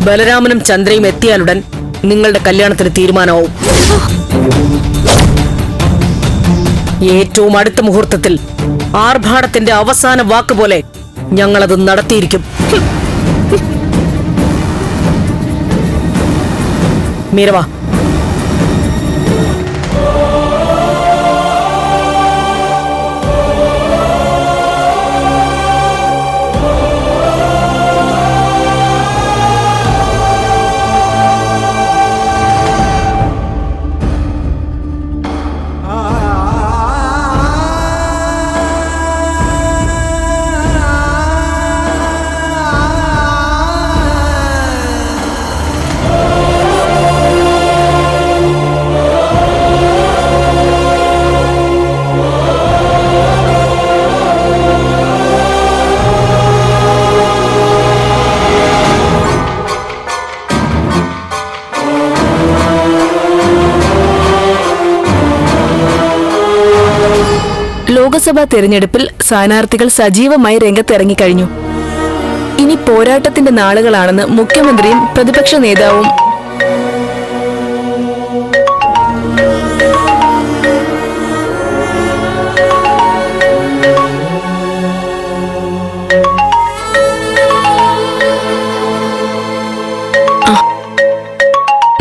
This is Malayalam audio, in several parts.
ബലരാമനും ചന്ദ്രയും എത്തിയാലുടൻ നിങ്ങളുടെ കല്യാണത്തിന് തീരുമാനമാവും. ഏറ്റവും അടുത്ത മുഹൂർത്തത്തിൽ ആർഭാടത്തിന്റെ അവസാന വാക്ക് പോലെ ഞങ്ങളത് നടത്തിയിരിക്കും. മീരവാ. ലോക്സഭാ തെരഞ്ഞെടുപ്പിൽ സ്ഥാനാർത്ഥികൾ സജീവമായി രംഗത്തിറങ്ങിക്കഴിഞ്ഞു. ഇനി പോരാട്ടത്തിന്റെ നാളുകളാണെന്ന് മുഖ്യമന്ത്രിയും പ്രതിപക്ഷ നേതാവും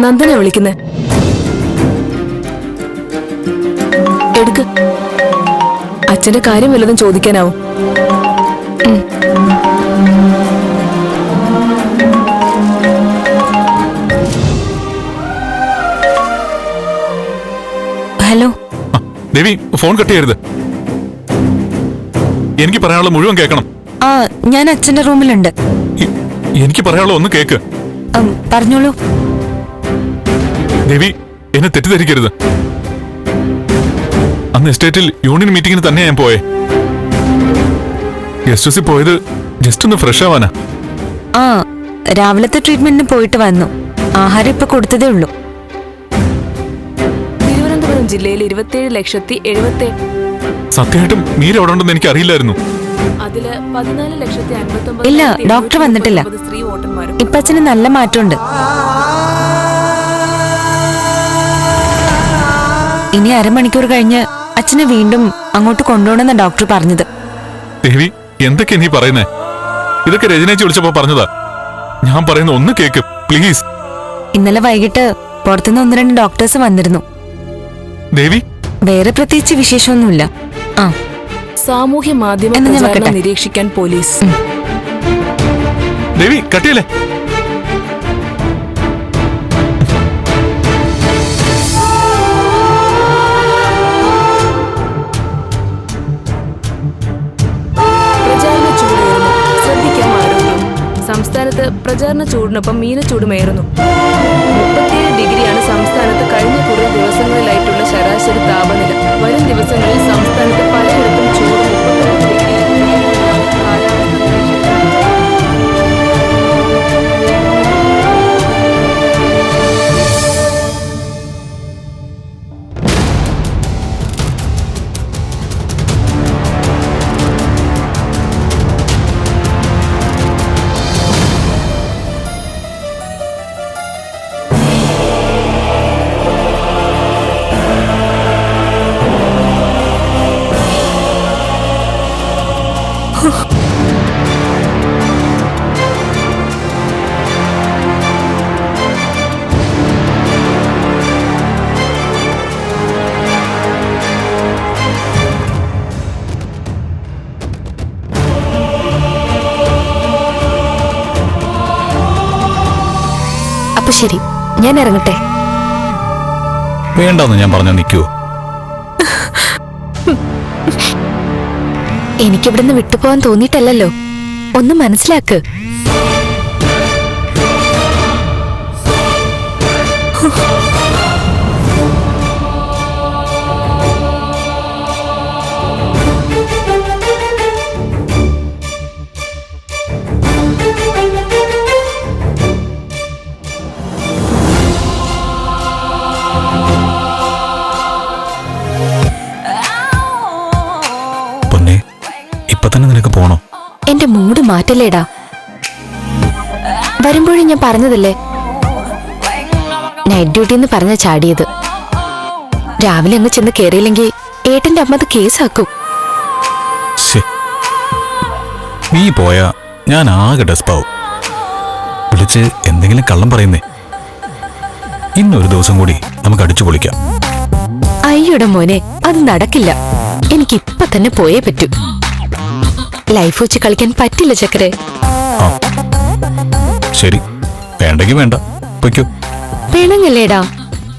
നന്ദനെ വിളിക്കുന്നേ. എടുക്ക്. അച്ഛന്റെ കാര്യം വല്ലതും ചോദിക്കാനാവും. ഹലോ ദേവി, ഫോൺ കട്ട് ചെയ്യരുത്. എനിക്ക് പറയാനുള്ള മുഴുവൻ കേൾക്കണം. ആ, ഞാൻ അച്ഛന്റെ റൂമിലുണ്ട്. എനിക്ക് പറയാനുള്ള ഒന്ന് കേക്ക്. പറഞ്ഞോളൂ. ദേവി, എന്നെ തെറ്റിദ്ധരിക്കരുത്. അന്ന് എസ്റ്റേറ്റിൽ യൂണിയൻ മീറ്റിംഗിന് തന്നെ ഞാൻ പോയേ. ഗസ്റ്റ് ഹൗസിൽ പോയത് ജസ്റ്റ് ഒന്ന് ഫ്രഷ് ആവാനാ. ആ, രാവിലത്തെ ട്രീറ്റ്മെന്റിന് പോയിട്ട് വന്നു. ആഹാരം ഇപ്പൊ കൊടുത്തതേ ഉള്ളൂ. തിരുവനന്തപുരം ജില്ലയിൽ 27,70,000. സത്യമായിട്ടും മീര അവിടെ ഉണ്ടെന്ന് എനിക്ക് അറിയില്ലായിരുന്നു. അതില് 14,59,000. ഇല്ല, ഡോക്ടർ വന്നിട്ടില്ല. ഇപ്പൊ അച്ഛന് നല്ല മാറ്റമുണ്ട്. ഇനി അരമണിക്കൂർ കഴിഞ്ഞ് അച്ഛനെ വീണ്ടും അങ്ങോട്ട് കൊണ്ടുപോകണമെന്ന ഡോക്ടർ പറഞ്ഞത്. ദേവി, എന്തൊക്കെയാ നീ പറയുന്നേ? ഇതൊക്കെ രജനേച്ചി വിളിച്ചപ്പോ പറഞ്ഞതാ. ഞാൻ പറയുന്ന ഒന്ന് കേക്ക് പ്ലീസ്. ഇന്നലെ വൈകിട്ട് പുറത്തുനിന്ന് 1-2 ഡോക്ടേഴ്സ് വന്നിരുന്നു. ദേവി, വേറെ പ്രത്യേകിച്ച് വിശേഷമൊന്നുമില്ല. ആ, സാമൂഹ്യ മാധ്യമ പ്രചാരണം നിരീക്ഷിക്കാൻ പോലീസ്. ദേവി കട്ടിയല്ലേ? സംസ്ഥാനത്ത് പ്രചാരണ ചൂടിനൊപ്പം മീനച്ചൂടുമേറുന്നു. 37 ഡിഗ്രിയാണ് സംസ്ഥാനത്ത് കഴിഞ്ഞ കുറേ ദിവസങ്ങളിലായിട്ടുള്ള ശരാശരി താപനില. വരും ദിവസങ്ങളിൽ സംസ്ഥാനത്ത് പലയിടത്തും ചൂട് 32 ഡിഗ്രി. അപ്പൊ ശരി, ഞാൻ ഇറങ്ങട്ടെ. വേണ്ടെന്ന് ഞാൻ പറഞ്ഞ നിൽക്കുവോ? എനിക്കിവിടുന്ന് വിട്ടുപോകാൻ തോന്നിയിട്ടല്ലോ. ഒന്ന് മനസ്സിലാക്ക്. ഇപ്പൊ തന്നെ നിനക്ക് പോണോ? എന്റെ മൂഡ് മാറ്റല്ലേടാ. വരുമ്പോഴും ഞാൻ പറഞ്ഞതല്ലേ, നൈറ്റ് ഡ്യൂട്ടി എന്ന് പറഞ്ഞ ചാടിയത്. രാവിലെ അങ്ങ് ചെന്ന് കയറിയില്ലെങ്കിൽ ഏട്ടന്റെ അമ്മ അത് കേസാക്കും. നീ പോയാ ഞാൻ ആകെ ഡെസ്പാവും. വിളിച്ച് എന്തെങ്കിലും കള്ളം പറയുന്നേ. ഇന്നൊരു ദിവസം കൂടി നമുക്ക് അടിച്ചു പൊളിക്കാം. അയ്യോടെ മോനെ, അത് നടക്കില്ല. എനിക്കിപ്പൊ തന്നെ പോയേ പറ്റൂ. ലൈഫ് വെച്ച് കളിക്കാൻ പറ്റില്ല ചക്കരെ. ശരി, വേണ്ടെങ്കിൽ വേണ്ട, പൊയ്ക്കോ. വേണമെങ്കിലേടാ,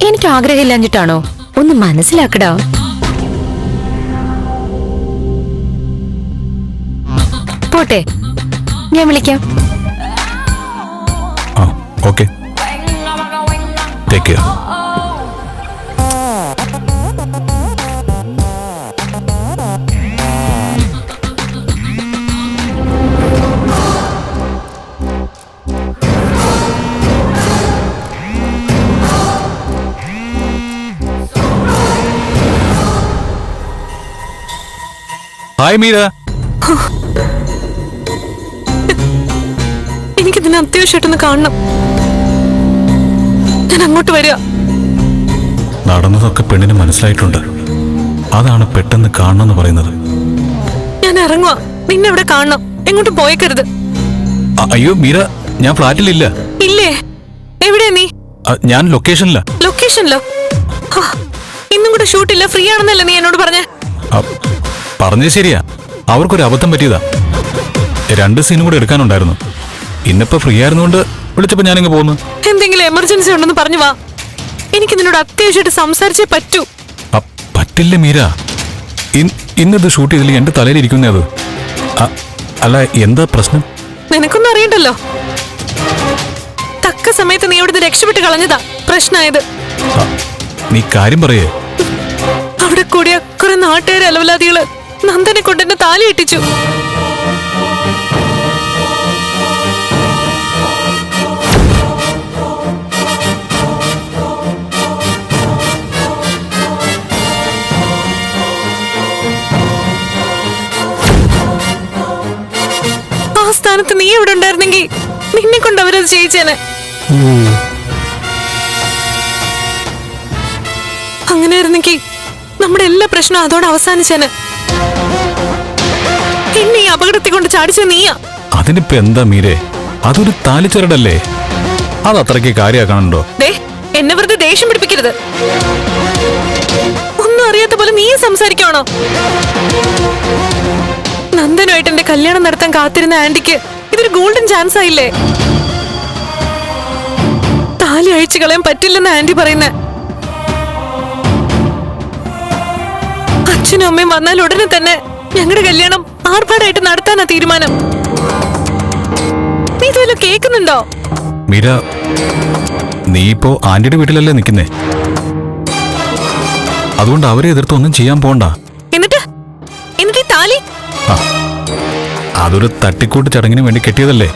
എനിക്ക് ആഗ്രഹമില്ലാഞ്ഞിട്ടാണോ? ഒന്ന് മനസ്സിലാക്കടാ. പോട്ടെ, ഞാൻ വിളിക്കാം. Okay, take care. Hi Meera. എനിക്കിതിനെ അത്യാവശ്യമായിട്ടൊന്ന് കാണണം. ഞാൻ അങ്ങോട്ട് വരിക. നടന്നതൊക്കെ പെണ്ണിന് മനസ്സിലായിട്ടുണ്ട്. അതാണ് പെട്ടെന്ന് കാണണമെന്ന് പറയുന്നത്. ഞാൻ ഇറങ്ങുക. നിന്നെ ഇവിടെ കാണണം. എങ്ങോട്ടും പോയേക്കരുത്. അയ്യോ മീര, ഞാൻ ഫ്ലാറ്റിലില്ല. ഇല്ലേ? എവിടെയാ നീ? ഞാൻ ലൊക്കേഷനില്ല. ലൊക്കേഷനിലോ? ഇന്നും കൂടെ ഷൂട്ടില്ല, ഫ്രീ ആണെന്നല്ലേ നീ എന്നോട് പറഞ്ഞേ? പറഞ്ഞത് ശരിയാ, അവർക്കൊരു അബദ്ധം പറ്റിയതാ. 2 സീനും കൂടെ എടുക്കാനുണ്ടായിരുന്നു. ഇന്നിപ്പോ ഫ്രീ ആയിരുന്നുകൊണ്ട് വിളിച്ചപ്പോ ഞാനിങ്ങ് പോന്നു. എന്തെങ്കിലും എമർജൻസി ഉണ്ടെന്ന് പറഞ്ഞു വാ. എനിക്ക് നിന്നോട് അത്യാവശ്യമായിട്ട് സംസാരിച്ചേ പറ്റൂ. പറ്റില്ല മീര, ഇന്നത് ഷൂട്ട് ചെയ്തില്ല. എന്റെ തലയിലിരിക്കുന്നേ അത്. അല്ല, എന്താ പ്രശ്നം? നിനക്കൊന്നും അറിയണ്ടല്ലോ. തക്ക സമയത്ത് നീ ഇവിടുന്ന് രക്ഷപ്പെട്ട് കളഞ്ഞതാ പ്രശ്നമായത്. നീ കാര്യം പറയേ. അവിടെ കൂടിയ കുറെ നാട്ടുകാരെ അലവലാദികള് നന്ദനെ കൊണ്ട് എന്നെ താലി ഇട്ടിച്ചു. ആ സ്ഥാനത്ത് നീ എവിടെ ഉണ്ടായിരുന്നെങ്കിൽ നിന്നെ കൊണ്ട് അവരത് ചെയ്യിച്ചേനെ. അങ്ങനെ ആയിരുന്നെങ്കിൽ നമ്മുടെ എല്ലാ പ്രശ്നവും അതോടെ അവസാനിച്ചേനെ. എന്നെ ഈ അപകടത്തിൽ കൊണ്ട് ചാടിച്ച നീയാ. അതിനിപ്പോ എന്താ മീരെ, അതൊരു താലിച്ചരടല്ലേ. അത് അത്രയ്ക്ക് കാര്യമാക്കണുണ്ടോ? എന്നെ വെറുതെ ദേഷ്യം പിടിപ്പിക്കരുത്. ഒന്നും അറിയാത്ത പോലെ നീ സംസാരിക്കണോ? നന്ദനുമായിട്ട് എന്റെ കല്യാണം നടത്താൻ കാത്തിരുന്ന ആന്റിക്ക് ഇതൊരു ഗോൾഡൻ ചാൻസ് ആയില്ലേ? താലി അഴിച്ചു കളയാൻ പറ്റില്ലെന്ന് ആന്റി പറയുന്നേ. അച്ഛനും അമ്മയും വന്നാൽ ഉടനെ തന്നെ ഞങ്ങളുടെ കല്യാണം ആർഭാടായിട്ട് നടത്താനാ തീരുമാനം. നീ ഇതുവല്ലോ കേൾക്കുന്നുണ്ടോ? മീര, നീ ഇപ്പോ ആന്റിയുടെ വീട്ടിലല്ലേ നിൽക്കുന്നേ. അതുകൊണ്ട് അവരെ എതിർത്ത് ഒന്നും ചെയ്യാൻ പോണ്ട. എന്നിട്ട് താലി അതൊരു തട്ടിക്കൂട്ട് ചടങ്ങിന് വേണ്ടി കെട്ടിയതല്ലേ.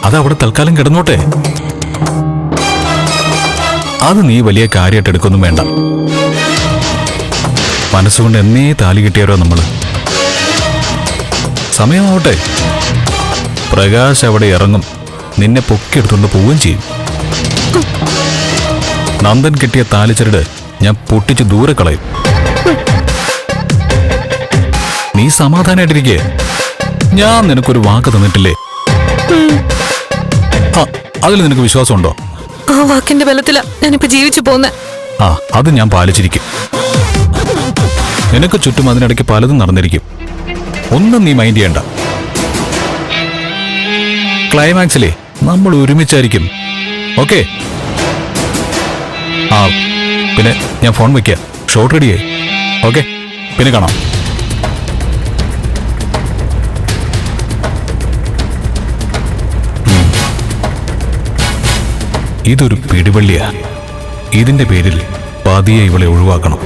അത് അവിടെ തൽക്കാലം കിടന്നോട്ടെ. അത് നീ വലിയ കാര്യമായിട്ട് എടുക്കൊന്നും വേണ്ട. മനസ്സുകൊണ്ട് എന്നേ താലി കിട്ടിയാരോ നമ്മള്. സമയമാവട്ടെ, പ്രകാശ് അവിടെ ഇറങ്ങും, നിന്നെ പൊക്കിയെടുത്തുകൊണ്ട് പോവുകയും ചെയ്യും. നന്ദൻ കിട്ടിയ താലിച്ചരട് ഞാൻ പൊട്ടിച്ച് ദൂരെ കളയും. നീ സമാധാനായിട്ടിരിക്കേ. ഞാൻ നിനക്കൊരു വാക്ക് തന്നിട്ടില്ലേ? അതിൽ നിനക്ക് വിശ്വാസമുണ്ടോ? ആ വാക്കിന്റെ ബലത്തിലാ ഞാനിപ്പോ ജീവിച്ചു പോന്നെ. അത് ഞാൻ പാലിച്ചിരിക്കും. നിനക്ക് ചുറ്റും അതിനിടയ്ക്ക് പലതും നടന്നിരിക്കും. ഒന്നും നീ മൈൻഡ് ചെയ്യണ്ട. ക്ലൈമാക്സിലെ നമ്മൾ ഒരുമിച്ചായിരിക്കും. ഓക്കെ? പിന്നെ ഞാൻ ഫോൺ വയ്ക്കാം. ഷോട്ട് റെഡിയായി. ഓക്കെ, പിന്നെ കാണാം. ഇതൊരു പിടിവള്ളിയാ. ഇതിന്റെ പേരിൽ പാതിയെ ഇവളെ ഒഴിവാക്കണം.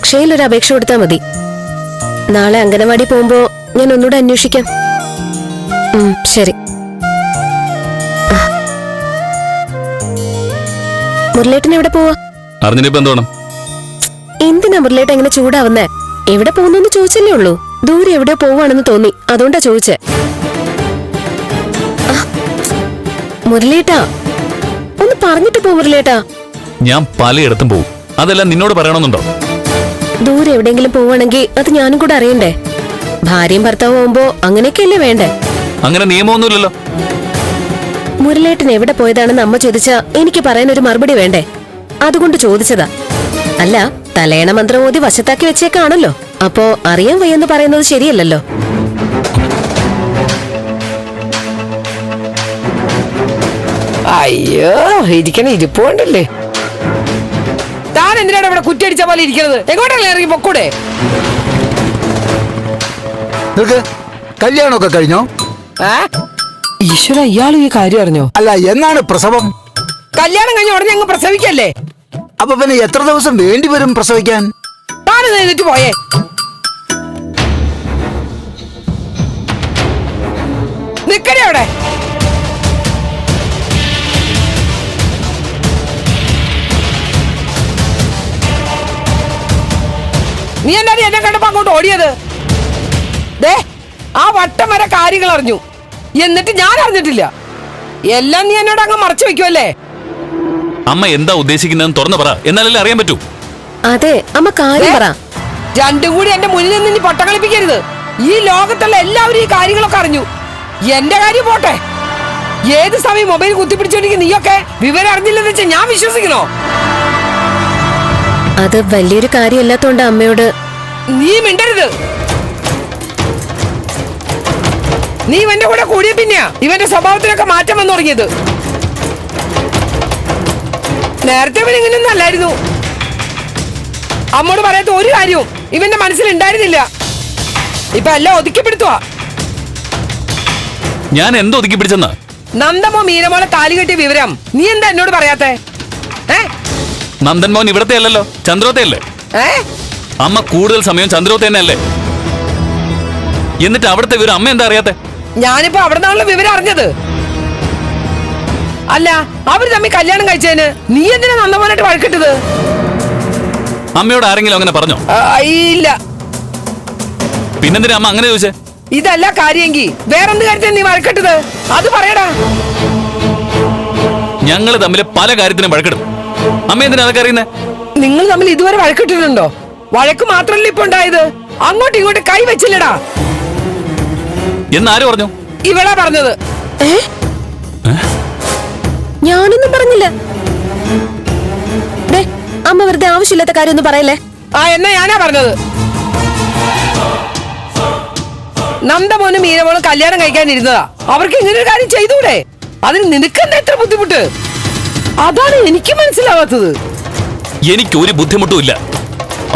അക്ഷയയിൽ ഒരു അപേക്ഷ കൊടുത്താൽ മതി. നാളെ അംഗനവാടി പോകുമ്പോ ഞാൻ ഒന്നുകൂടെ അന്വേഷിക്കാം. ശരി. മുരളേട്ടൻ എവിടെ പോവാ? അറിഞ്ഞിപ്പോ എന്തോണം? എന്തിനാ മുരളേട്ടൻ എങ്ങനെ ചൂടാവുന്നേ? എവിടെ പോകുന്നു ചോദിച്ചല്ലേ ഉള്ളൂ. ദൂരെ എവിടെയോ പോവാണെന്ന് തോന്നി, അതുകൊണ്ടാ ചോദിച്ചേ. മുരളേട്ടാ ഒന്ന് പറഞ്ഞിട്ട് പോ മുരളേട്ടാ. ഞാൻ പലയിടത്തും പോകും, അതെല്ലാം നിന്നോട് പറയണമെന്നുണ്ടോ? ദൂരെ എവിടെയെങ്കിലും പോവാണെങ്കിൽ അത് ഞാനും കൂടെ അറിയണ്ടേ? ഭാര്യയും ഭർത്താവും ആവുമ്പോ അങ്ങനെയൊക്കെയല്ലേ വേണ്ടേ? അങ്ങനെ നിയമമൊന്നുമില്ലല്ലോ. മുരളേട്ടൻ എവിടെ പോയതാണെന്ന് അമ്മ ചോദിച്ചാ എനിക്ക് പറയാൻ ഒരു മറുപടി വേണ്ടേ? അതുകൊണ്ട് ചോദിച്ചതാ. അല്ല, തലയണ മന്ത്രമോദി വശത്താക്കി വെച്ചേക്കാണല്ലോ. അപ്പോ അറിയാൻ വയ്യെന്ന് പറയുന്നത് ശരിയല്ലല്ലോ. അയ്യോ, ഇരിക്കണ ഇരിപ്പ് കൊണ്ടല്ലേ. താൻ എന്തിനാണ് ഇവിടെ കുറ്റടിച്ച പോലെ ഇരിക്കുന്നത്? എങ്ങോട്ടല്ലേ ഇറങ്ങി പൊക്കൂടെ? നിനക്ക് കല്യാണമൊക്കെ കഴിഞ്ഞോ? ഈശ്വര, ഇയാളും ഈ കാര്യം അറിഞ്ഞോ? അല്ല, എന്നാണ് പ്രസവം? കല്യാണം കഴിഞ്ഞ ഉടനെ അങ്ങ് പ്രസവിക്കല്ലേ? അപ്പൊ പിന്നെ എത്ര ദിവസം വേണ്ടി വരും പ്രസവിക്കാൻ? താന് നേരിട്ട് പോയേ. നിക്കണേ അവിടെ. നീ എന്താണ് എന്നെ കണ്ടപ്പോ അങ്ങോട്ട് ഓടിയത്? ദേ, ആ വട്ടം വരെ കാര്യങ്ങൾ അറിഞ്ഞു, എന്നിട്ട് ഞാൻ അറിഞ്ഞിട്ടില്ല. എല്ലാം നീ എന്നോട് അങ്ങ് മറച്ചു വെക്കുമല്ലേ? അമ്മ എന്താ ഉദ്ദേശിക്കുന്നതെന്ന് തുറന്നു പറ, എന്നാലല്ലേ അറിയാൻ പറ്റൂ. അതെ, അമ്മ കാര്യം പറ. രണ്ടും കൂടി എന്റെ മുന്നിൽ നിന്ന് ഇനി പൊട്ട കളിപ്പിക്കരുത്. ഈ ലോകത്തുള്ള എല്ലാവരും ഈ കാര്യങ്ങളൊക്കെ അറിഞ്ഞു. എന്റെ കാര്യം പോട്ടെ, ഏത് സമയം മൊബൈൽ കുത്തിപ്പിടിച്ചോണ്ടെങ്കിൽ നീയൊക്കെ വിവരം അറിഞ്ഞില്ലെന്ന് വെച്ചാൽ ഞാൻ വിശ്വസിക്കണോ? അത് വലിയൊരു കാര്യമല്ലാത്തോണ്ട് അമ്മയോട്. നീ മിണ്ടരുത്. നീ ഇവന്റെ കൂടെ കൂടിയ പിന്നെയാ ഇവന്റെ സ്വഭാവത്തിനൊക്കെ മാറ്റം വന്നു തുടങ്ങിയത്. നേരത്തെ ഇവൻ ഇങ്ങനെയൊന്നും അല്ലായിരുന്നു. അമ്മോട് പറയാത്ത ഒരു കാര്യവും ഇവന്റെ മനസ്സിലുണ്ടായിരുന്നില്ല. ഇപ്പൊ എല്ലാം ഒതുക്കിപ്പിടുത്തുവാ. ഞാൻ എന്ത് ഒതുക്കി പിടിച്ചെന്നാ? നന്ദമോ മീനമോളെ താലി കെട്ടിയ വിവരം നീ എന്താ എന്നോട് പറയാത്തെ? നന്ദൻ മോൻ ഇവിടത്തെ അല്ലല്ലോ, ചന്ദ്രോത്തെ അല്ലേ? അമ്മ കൂടുതൽ സമയം ചന്ദ്രോത്തെ തന്നെ അല്ലേ? എന്നിട്ട് അവിടുത്തെ വിവരം അമ്മ എന്താ അറിയാത്തെ? ഞാനിപ്പോ അവിടെ നിന്നുള്ള വിവരം അറിഞ്ഞത്. അല്ല, അവര് തമ്മിൽ കല്യാണം കഴിച്ചതിന് നീ എന്തിനാ നന്ദമോനായിട്ട് വഴക്കിട്ടത്? അമ്മയോട് ആരെങ്കിലും അങ്ങനെ പറഞ്ഞോ? ഇല്ല. പിന്നെന്തിനാ അമ്മ അങ്ങനെ ചോദിച്ചേ? ഇതല്ല കാര്യമെങ്കിൽ വേറെന്ത് കാര്യത്തിന് നീ വഴക്കിട്ടത്? അത് പറയടാ. ഞങ്ങള് തമ്മിൽ പല കാര്യത്തിനും വഴക്കിടും. അമ്മ എന്തിനാ അതൊക്കെ അറിയുന്നേ? നിങ്ങൾ തമ്മിൽ ഇതുവരെ വഴക്കിട്ടിട്ടുണ്ടോ? വഴക്ക് മാത്രമല്ല ഇപ്പൊ ഉണ്ടായത്, അങ്ങോട്ടും ഇങ്ങോട്ടും കൈ വെച്ചില്ലടാ. എന്നാര് പറഞ്ഞു? ഇവളാ പറഞ്ഞത്. ഞാനൊന്നും പറഞ്ഞില്ല. അമ്മ വെറുതെ ആവശ്യമില്ലാത്ത കാര്യമൊന്നും പറയല്ലേ. എന്നാ ഞാനാ പറഞ്ഞത്. നന്ദമോനും മീനമോളും കല്യാണം കഴിക്കാനിരുന്നതാ. അവർക്ക് ഇങ്ങനെ ഒരു കാര്യം ചെയ്തൂടെ? അതിന് നിനക്കെന്താ എത്ര ബുദ്ധിമുട്ട്? അതാണ് എനിക്ക് മനസ്സിലാവാത്തത്. എനിക്കൊരു ബുദ്ധിമുട്ടും ഇല്ല.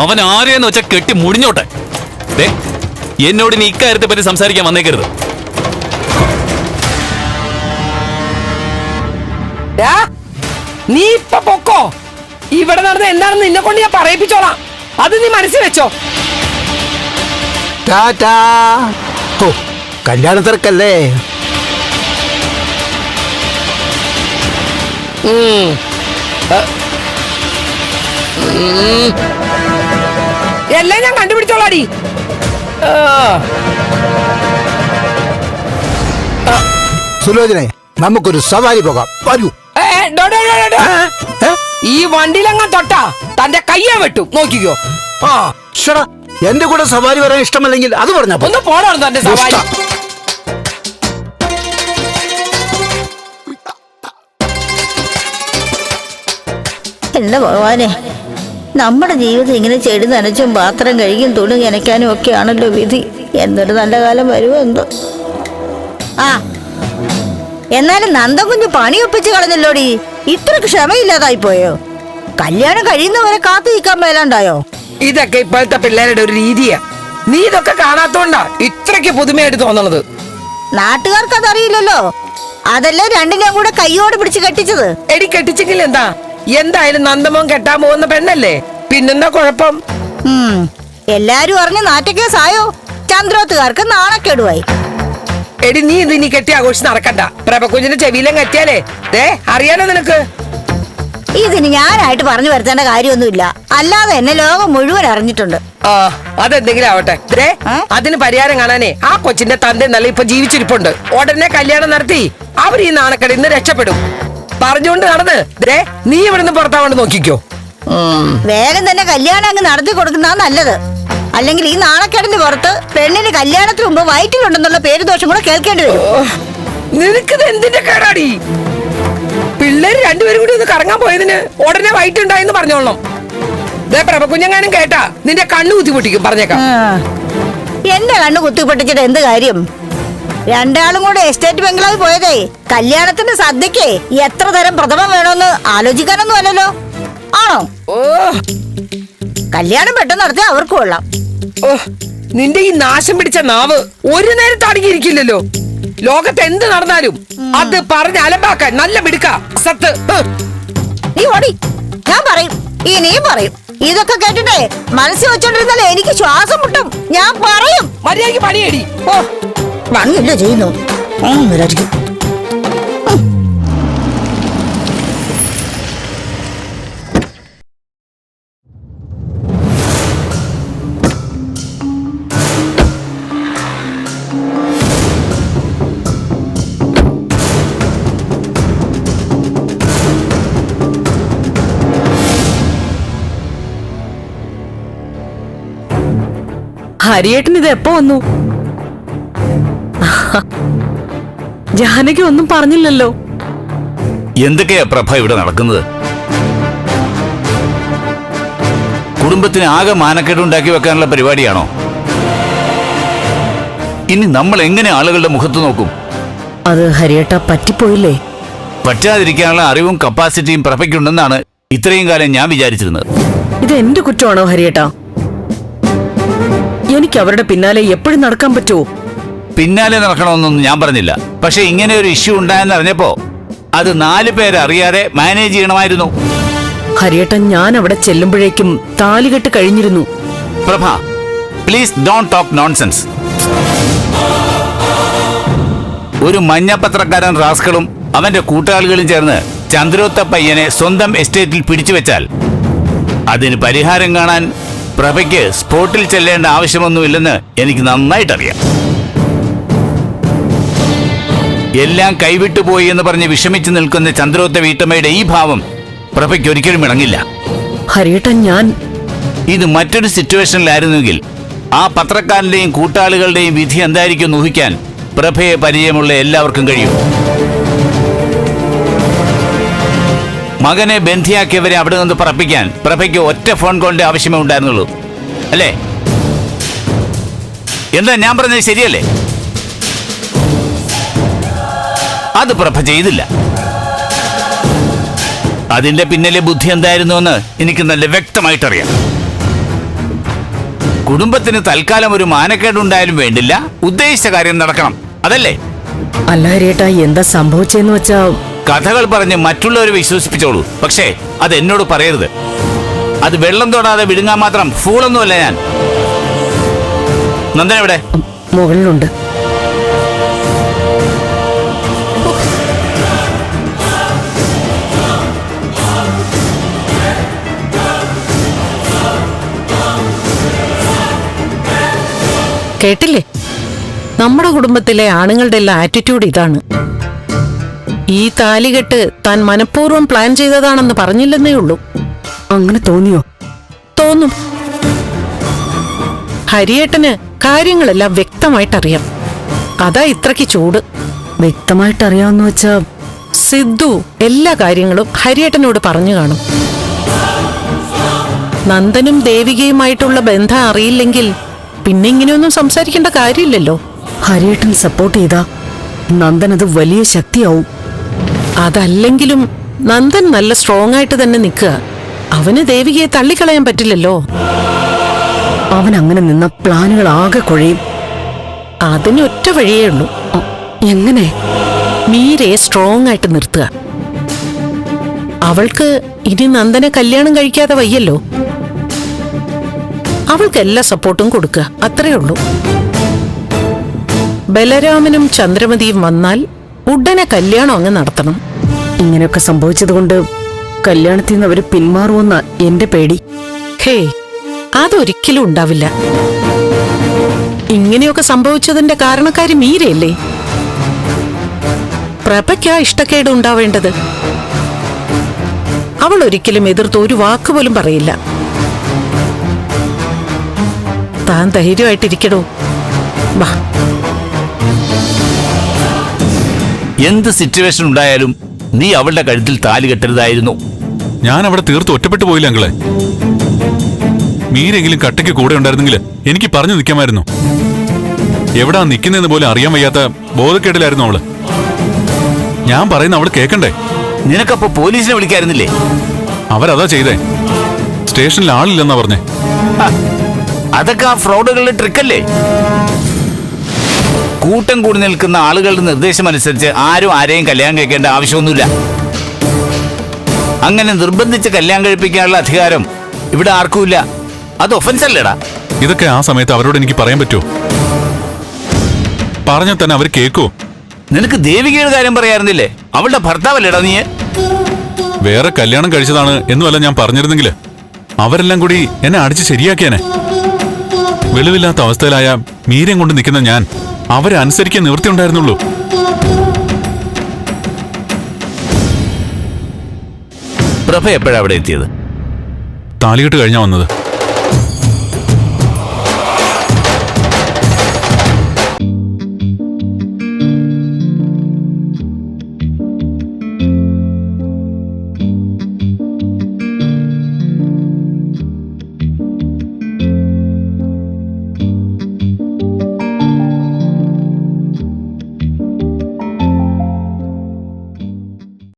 അവൻ ആരെയെന്ന് വെച്ചാൽ കെട്ടി മുടിഞ്ഞോട്ടെ. എന്നോട് ഇനി ഇക്കാര്യത്തെ പറ്റി സംസാരിക്കാൻ വന്നേക്കരുത്. നീ ഇപ്പൊ പൊക്കോ. ഇവിടെ നടന്ന എന്താണെന്ന് നിന്നെ കൊണ്ട് ഞാൻ പറയിപ്പിച്ചോളാം. അത് നീ മനസ്സിൽ വെച്ചോ. ടാറ്റാ. ഓ, കല്യാണ തിരക്കല്ലേ? എല്ലാം ഞാൻ കണ്ടുപിടിച്ചോളാടി. സുലോചനെ, നമുക്കൊരു സവാരി പോകാം, വരൂ. ഈ വണ്ടിയിലങ്ങാൻ തൊട്ടാ തന്റെ കയ്യെ വെട്ടും, നോക്കിക്കോ. എന്റെ കൂടെ സവാരി വരാൻ ഇഷ്ടമല്ലെങ്കിൽ അത് പറഞ്ഞ ഒന്ന് പോടാണ് തന്റെ സവാരി. എന്റെ ഭഗവാനെ, നമ്മുടെ ജീവിതം ഇങ്ങനെ ചെടി നനച്ചും പാത്രം കഴുകിയും തുണി നനയ്ക്കാനും ഒക്കെ ആണല്ലോ വിധി. എന്തൊരു നല്ല കാലം വരുമോ എന്തോ. എന്നാലും നന്ദകുഞ്ഞ് പണിയൊപ്പിച്ച് കളഞ്ഞല്ലോടി. ഇത്രക്ക് ക്ഷമയില്ലാതായി പോയോ? കല്യാണം കഴിയുന്നവരെ കാത്തു നിൽക്കാൻ മേലാണ്ടായോ? ഇതൊക്കെ ഇപ്പോഴത്തെ പിള്ളേരുടെ ഒരു രീതിയാ. നീ ഇതൊക്കെ കാണാത്തോണ്ടാ ഇത്രക്ക് പുതുമയായിട്ട് തോന്നണത്. നാട്ടുകാർക്ക് അതറിയില്ലല്ലോ. അതല്ലേ രണ്ടിനെയും കൂടെ കൈയോടെ പിടിച്ച് കെട്ടിച്ചത്. എടി, കെട്ടിച്ചെങ്കിൽ എന്താ? എന്തായാലും നന്ദമോൻ കെട്ടാൻ പോകുന്ന പെണ്ണല്ലേ, പിന്നെന്താ കുഴപ്പം? എല്ലാരും അറിഞ്ഞ് നാറ്റക്കേസായോ? ചന്ദ്രോത്തുകാർക്ക് നാണക്കേടുവായി. എടി നീ ഇത് ഇനി കെട്ടി ആഘോഷിച്ച് നടക്കണ്ട. പ്രഭകുഞ്ഞിന്റെ ചെവിയിലും കെട്ടിയാലേ അറിയാലോ നിനക്ക്. ഇതിന് ഞാനായിട്ട് പറഞ്ഞു വരുത്തേണ്ട കാര്യമൊന്നുമില്ല. അല്ലാതെ എന്നെ ലോകം മുഴുവൻ അറിഞ്ഞിട്ടുണ്ട്. ആ അതെന്തെങ്കിലും ആവട്ടെ. അതിന് പരിഹാരം കാണാനേ ആ കൊച്ചിന്റെ തന്റെ നല്ല ഇപ്പൊ ജീവിച്ചിരിപ്പുണ്ട്. ഉടനെ കല്യാണം നടത്തി അവർ ഈ നാണക്കേട് ഇന്ന് രക്ഷപ്പെടും. പറഞ്ഞുകൊണ്ട് നടന്ന് നീ ഇവിടുന്ന് പുറത്താവണ്ട് നോക്കിക്കോ. വേഗം തന്നെ കല്യാണം അങ്ങ് നടത്തി കൊടുക്കുന്നതാ നല്ലത്. അല്ലെങ്കിൽ ഈ നാണക്കേടിന്റെ പുറത്ത് പെണ്ണിന് കല്യാണത്തിന് മുമ്പ് വയറ്റിലുണ്ടെന്നുള്ള പേരുദോഷം കൂടെ കേൾക്കേണ്ടി വരും. നിനക്കിത് എന്തിന്റെ കേടാടി? പിള്ളേര് രണ്ടുപേരും കൂടി ഒന്ന് കറങ്ങാൻ പോയതിന് ഉടനെ വയറ്റുണ്ടായെന്ന് പറഞ്ഞോളണം. പ്രഭകുഞ്ഞെങ്ങാനും കേട്ടാ നിന്റെ കണ്ണു കുത്തിപ്പൊട്ടിക്കും, പറഞ്ഞേക്കാം. എന്റെ കണ്ണു കുത്തിപ്പൊട്ടിച്ചിട്ട് എന്ത് കാര്യം? രണ്ടാളും കൂടെ എസ്റ്റേറ്റ് ബംഗ്ലാവിൽ പോയതേ കല്യാണത്തിന്റെ സദ്യക്ക് എത്ര തരം പ്രഥമം വേണമെന്ന് ആലോചിക്കാനൊന്നും അല്ലല്ലോ. ആണോ? ഓ കല്യാണം പെട്ടെന്ന് നടത്തിയാൽ അവർക്ക് കൊള്ളാം. ഓ നിന്റെ ഈ നാശം പിടിച്ച നാവ് ഒരു നേരത്ത് അടങ്ങിയിരിക്കില്ലല്ലോ. ലോകത്ത് എന്ത് നടന്നാലും അത് പറഞ്ഞ് അലമ്പാക്കാൻ നല്ല മിടുക്ക സത്ത്. നീ ഓടി, ഞാൻ പറയും, ഇനിയും പറയും. ഇതൊക്കെ കേട്ടിട്ടേ മനസ്സിൽ വെച്ചോണ്ടിരുന്നാലേ എനിക്ക് ശ്വാസം മുട്ടും. ഞാൻ പറയും. മര്യാദയ്ക്ക് പണിയേടി. ഓ വന്നില്ല ചെയ്യുന്നു. ഹരിയേട്ടൻ ഇത് എപ്പോ വന്നു? ജാനകി ഒന്നും പറഞ്ഞില്ലല്ലോ. എന്തൊക്കെയാ പ്രഭ ഇവിടെ നടക്കുന്നത്? കുടുംബത്തിന് ആകെ മാനക്കേടുണ്ടാക്കി വെക്കാനുള്ള പരിപാടിയാണോ? ഇനി നമ്മൾ എങ്ങനെ ആളുകളുടെ മുഖത്ത് നോക്കും? അത് ഹരിയേട്ട പറ്റിപ്പോയില്ലേ? പറ്റാതിരിക്കാനുള്ള അറിവും കപ്പാസിറ്റിയും പ്രഭയ്ക്കുണ്ടെന്നാണ് ഇത്രയും കാലം ഞാൻ വിചാരിച്ചിരുന്നത്. ഇത് എന്റെ കുറ്റമാണോ ഹരിയേട്ട? എനിക്ക് അവരുടെ പിന്നാലെ എപ്പോഴും നടക്കാൻ പറ്റുമോ? പിന്നാലെ നടക്കണമെന്നൊന്നും ഞാൻ പറഞ്ഞില്ല. പക്ഷെ ഇങ്ങനെ ഒരു ഇഷ്യൂ ഉണ്ടായെന്ന് അറിഞ്ഞപ്പോ അത് 4 പേരറിയാതെ മാനേജ് ചെയ്യണമായിരുന്നു. ഹരിയേട്ടൻ, ഞാൻ അവിടെ ചെല്ലുമ്പോഴേക്കും താലികെട്ട് കഴിഞ്ഞിരുന്നു. പ്രഭ, പ്ലീസ് ഡോണ്ട് ടോക്ക് നോൺസെൻസ്. ഒരു മഞ്ഞപ്പത്രക്കാരൻ റാസ്കളും അവന്റെ കൂട്ടാളികളും ചേർന്ന് ചന്ദ്രോത്ത പയ്യനെ സ്വന്തം എസ്റ്റേറ്റിൽ പിടിച്ചു വെച്ചാൽ അതിന് പരിഹാരം കാണാൻ പ്രഭയ്ക്ക് സ്പോട്ടിൽ ചെല്ലേണ്ട ആവശ്യമൊന്നുമില്ലെന്ന് എനിക്ക് നന്നായിട്ടറിയാം. എല്ലാം കൈവിട്ടുപോയി എന്ന് പറഞ്ഞ് വിഷമിച്ചു നിൽക്കുന്ന ചന്ദ്രോത്ത വീട്ടമ്മയുടെ ഈ ഭാവം പ്രഭയ്ക്ക് ഒരിക്കലും ഇണങ്ങില്ല. ഹരിയേട്ടൻ, ഇത് മറ്റൊരു സിറ്റുവേഷനിലായിരുന്നെങ്കിൽ ആ പത്രക്കാരന്റെയും കൂട്ടാളികളുടെയും വിധി എന്തായിരിക്കും ഊഹിക്കാൻ പ്രഭയെ പരിചയമുള്ള എല്ലാവർക്കും കഴിയും. മകനെ ബന്ധിയാക്കിയവരെ അവിടെ നിന്ന് പറപ്പിക്കാൻ പ്രഭയ്ക്ക് ഒറ്റ ഫോൺ കോളിന്റെ ആവശ്യമേ ഉണ്ടായിരുന്നുള്ളൂ, അല്ലേ? എന്താ ഞാൻ പറഞ്ഞത് ശരിയല്ലേ? അത് പ്രഭ ചെയ്തില്ല. അതിന്റെ പിന്നിലെ ബുദ്ധി എന്തായിരുന്നുവെന്ന് എനിക്ക് നല്ല വ്യക്തമായിട്ടറിയാം. കുടുംബത്തിന് തൽക്കാലം ഒരു മാനക്കേടുണ്ടായാലും വേണ്ടില്ല, ഉദ്ദേശിച്ച കാര്യം നടക്കണം, അതല്ലേ? അല്ല ഹരിയേട്ട, എന്താ സംഭവിച്ചെന്ന് വെച്ചാ കഥകൾ പറഞ്ഞ് മറ്റുള്ളവരെ വിശ്വസിപ്പിച്ചോളൂ, പക്ഷേ അത് എന്നോട് പറയരുത്. അത് വെള്ളം തൊടാതെ വിഴുങ്ങാൻ മാത്രം ഫൂളൊന്നുമല്ല ഞാൻ. നന്ദന എവിടെ? മുകളിലുണ്ട്. കേട്ടില്ലേ? നമ്മുടെ കുടുംബത്തിലെ ആണുങ്ങളുടെ എല്ലാം ആറ്റിറ്റ്യൂഡ് ഇതാണ്. ഈ താലികെട്ട് താൻ മനഃപൂർവ്വം പ്ലാൻ ചെയ്തതാണെന്ന് പറഞ്ഞില്ലെന്നേ ഉള്ളൂ. അങ്ങനെ തോന്നിയോ? തോന്നും. ഹരിയേട്ടന് കാര്യങ്ങളെല്ലാം വ്യക്തമായിട്ടറിയാം. അതാ ഇത്രയ്ക്ക് ചൂട്. വ്യക്തമായിട്ടറിയാമെന്ന് വെച്ചാ സിദ്ധു എല്ലാ കാര്യങ്ങളും ഹരിയേട്ടനോട് പറഞ്ഞു കാണും. നന്ദനും ദേവികയുമായിട്ടുള്ള ബന്ധം അറിയില്ലെങ്കിൽ പിന്നെ ഇങ്ങനെയൊന്നും സംസാരിക്കേണ്ട കാര്യമില്ലല്ലോ. ഹരിയേട്ടൻ സപ്പോർട്ട് ചെയ്താ നന്ദൻ അത് വലിയ ശക്തിയാവും. അതല്ലെങ്കിലും നന്ദൻ നല്ല സ്ട്രോങ് ആയിട്ട് തന്നെ നിൽക്കുക. അവന് ദേവികയെ തള്ളിക്കളയാൻ പറ്റില്ലല്ലോ. അവൻ അങ്ങനെ നിന്ന പ്ലാനുകൾ ആകെ കുഴയും. അതിന് ഒറ്റ വഴിയേ ഉള്ളൂ. എങ്ങനെ? മീരയെ സ്ട്രോങ് ആയിട്ട് നിർത്തുക. അവൾക്ക് ഇനി നന്ദനെ കല്യാണം കഴിക്കാതെ വയ്യല്ലോ. അവൾക്ക് എല്ലാ സപ്പോർട്ടും കൊടുക്കുക, അത്രേ ഉള്ളൂ. ബലരാമനും ചന്ദ്രമതിയും വന്നാൽ ഉടനെ കല്യാണം അങ്ങ് നടത്തണം. ഇങ്ങനെയൊക്കെ സംഭവിച്ചതുകൊണ്ട് കല്യാണത്തിൽ നിന്ന് അവര് പിന്മാറുമെന്ന എന്റെ പേടി. ഹേ, അതൊരിക്കലും ഉണ്ടാവില്ല. ഇങ്ങനെയൊക്കെ സംഭവിച്ചതിന്റെ കാരണക്കാരി മീരയല്ലേ? പ്രഭയ്ക്കാ ഇഷ്ടക്കേട് ഉണ്ടാവേണ്ടത്. അവൾ ഒരിക്കലും എതിർത്ത് ഒരു വാക്കുപോലും പറയില്ല. താൻ ധൈര്യമായിട്ടിരിക്കടോ. വാ. എന്ത് സിറ്റുവേഷൻ ഉണ്ടായാലും നീ അവളുടെ കഴുത്തിൽ താലി കെട്ടരുതായിരുന്നു. ഞാൻ അവിടെ തീർത്ത് ഒറ്റപ്പെട്ടു പോയില്ല അങ്കിളെ. മീരെങ്കിലും കട്ടയ്ക്ക് കൂടെ ഉണ്ടായിരുന്നെങ്കിൽ എനിക്ക് പറഞ്ഞു നിൽക്കാമായിരുന്നു. എവിടാ നിൽക്കുന്നതെന്ന് പോലും അറിയാൻ വയ്യാത്ത ബോധക്കേടിലായിരുന്നു അവള്. ഞാൻ പറയുന്ന അവള് കേക്കണ്ടേ? നിനക്കപ്പോ പോലീസിനെ വിളിക്കായിരുന്നില്ലേ? അവരതാ ചെയ്തേ. സ്റ്റേഷനിൽ ആളില്ലെന്നാ പറഞ്ഞേ. അതൊക്കെ ആ ഫ്രോഡുകളുടെ ട്രിക്കല്ലേ? കൂട്ടം കൂടി നിൽക്കുന്ന ആളുകളുടെ നിർദ്ദേശമനുസരിച്ച് ആരും ആരെയും കല്യാണം കഴിക്കേണ്ട ആവശ്യമൊന്നുമില്ല. അങ്ങനെ നിർബന്ധിച്ച് കല്യാണം കഴിപ്പിക്കാനുള്ള അധികാരം ഇവിടെ ആർക്കുമില്ല. അത് ഒഫൻസ് അല്ലേടാ. ഇതൊക്കെ ആ സമയത്ത് അവരോട് എനിക്ക് പറയാൻ പറ്റുമോ? പറഞ്ഞാൽ തന്നെ അവർ കേക്കോ? നിനക്ക് ദേവികയുടെ കാര്യം പറയാറുന്നില്ലേ? അവളുടെ ഭർത്താവല്ലേടാ നീ? വേറെ കല്യാണം കഴിച്ചതാണ് എന്നുമല്ല ഞാൻ പറഞ്ഞിരുന്നെങ്കിൽ അവരെല്ലാം കൂടി എന്നെ അടിച്ച് ശരിയാക്കിയാനെ. വെളിവില്ലാത്ത അവസ്ഥയിലായ മീരം കൊണ്ട് നിൽക്കുന്ന ഞാൻ അവരെ അനുസരിക്കാൻ നിവൃത്തി ഉണ്ടായിരുന്നുള്ളൂ. പ്രഭ എപ്പോഴാ അവിടെ എത്തിയത്? താലികെട്ട് കഴിഞ്ഞാ വന്നത്.